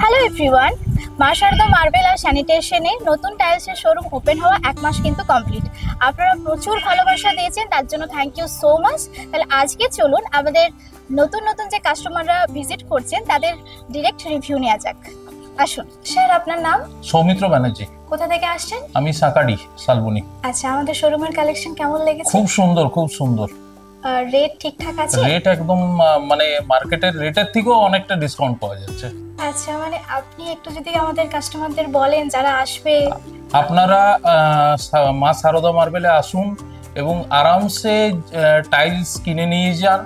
Hello everyone, মা Sharada marble আর স্যানিটেশনে নতুন টাইলসের শোরুম ওপেন হওয়া 1 মাস কিন্তু কমপ্লিট। আপনারা প্রচুর ভালোবাসা দিয়েছেন, তার জন্য থ্যাংক ইউ সো মাচ। তাহলে আজকে চলুন আমাদের নতুন নতুন যে কাস্টমাররা ভিজিট করছেন তাদের ডিরেক্ট রিভিউ নেওয়া যাক। আসুন স্যার, আপনার নাম? সৌমিত্র ব্যানার্জি। কোথা থেকে আসছেন? আমি সাকাডি শালবনি। আচ্ছা, আমাদের শোরুমের কালেকশন কেমন লেগেছে? খুব সুন্দর, খুব সুন্দর। রেট ঠিকঠাক আছে? রেট একদম মানে মার্কেটের রেটের থেকেও অনেকটা ডিসকাউন্ট পাওয়া যাচ্ছে। আচ্ছা, মানে আপনি একটু যদি আমাদের কাস্টমারদের বলেন যারা আসবে। আপনারা মা শারদা মার্বেলে আসুন এবং আরামসে টাইলস কিনে নিয়ে যান,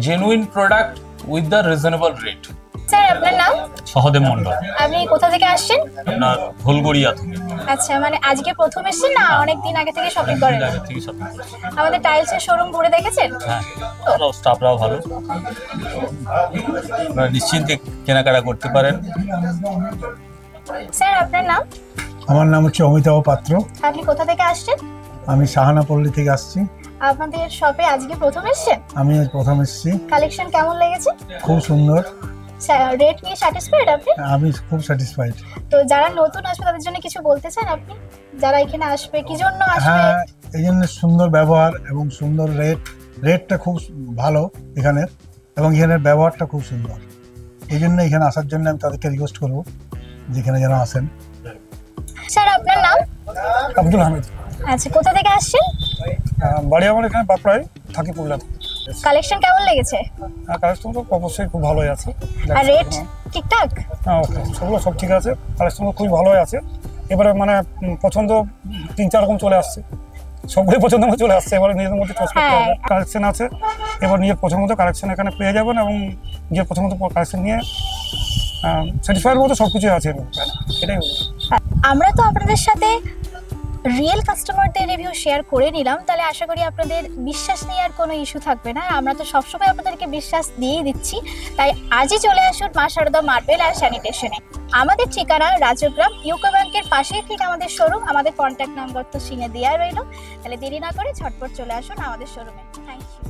genuine product with the reasonable rate. Sir, আপনার নাম? সহদেব মন্ডল। আপনি কোথা থেকে আসছেন? আপনার ভুলগড়িয়া থেকে। আচ্ছা, মানে আজকে প্রথম এসেছেন না অনেক দিন আগে থেকে শপিং করেন? আগে থেকে শপিং করেছি। আমাদের টাইলসের শোরুম ঘুরে দেখেছেন? হ্যাঁ, স্টাফরাও ভালো, আপনারা নিশ্চিন্তে কেনাকাটা করতে পারেন। স্যার, আপনার নাম? আমার নাম হচ্ছে অমিতাভ পাত্র। আপনি কোথা থেকে আসছেন? আমি শাহানাপল্লী থেকে আসছি। আপনাদের শপে আজকে প্রথম এসেছেন? আমি আজ প্রথম এসেছি। কালেকশন কেমন লেগেছে? খুব সুন্দর। রেট নিয়ে স্যাটিসফাইড আপনি? আমি খুব স্যাটিসফাইড। তো যারা নতুন আসবে তাদের জন্য কিছু বলতে চান আপনি? যারা এখানে আসবে, কি জন্য আসবে? হ্যাঁ, এই জন্য সুন্দর ব্যবহার এবং সুন্দর রেটটা খুব ভালো এখানের, এবং এখানের ব্যবহারটা খুব সুন্দর। এই জন্য এখানে আসার জন্য আমি তাদেরকে রিকোয়েস্ট করবো যেখানে যেন আসেন। স্যার, আপনার নাম? আব্দুল হামিদ। আচ্ছা, কোথা থেকে আসছেন? বাড়ি আমার এখানে পাপড়ায়, থাকি পুরুলিয়াতে। কালেকশন কেমন লেগেছে? কালেকশন তো অবশ্যই খুব ভালোই আছে। আর রেট ঠিকঠাক? হ্যাঁ, ওকে, সেগুলো সব ঠিক আছে। কালেকশন খুবই ভালোই আছে। এবারে মানে পছন্দ 3-4 রকম চলে আসছে, সবগুলোই পছন্দ মতো চলে আসছে। এবারে নিজেদের মধ্যে চয়েস করতে হবে। কালেকশন আছে, এবার নিজের পছন্দ মতো কালেকশন এখানে পেয়ে যাবেন, এবং নিজের পছন্দ মতো কালেকশন নিয়ে স্যাটিসফাইয়ের মতো সব কিছুই আছে, এটাই বলবো। আমরা তো আপনাদের সাথে রিয়েল কাস্টমারদের রিভিউ শেয়ার করে নিলাম, তাহলে আশা করি আপনাদের বিশ্বাস নিয়ে আর কোনো ইস্যু থাকবে না। আমরা তো সবসময় আপনাদেরকে বিশ্বাস দিয়েই দিচ্ছি, তাই আজই চলে আসুন মা শারদা মার্বেল আর স্যানিটেশনে। আমাদের ঠিকানা রাজগ্রাম, ইউকো ব্যাংকের পাশেই ঠিক আমাদের শোরুম। আমাদের কন্ট্যাক্ট নাম্বার তো স্ক্রিনে দেওয়া রইল। তাহলে দেরি না করে ঝটপট চলে আসুন আমাদের শোরুমে। Thank you.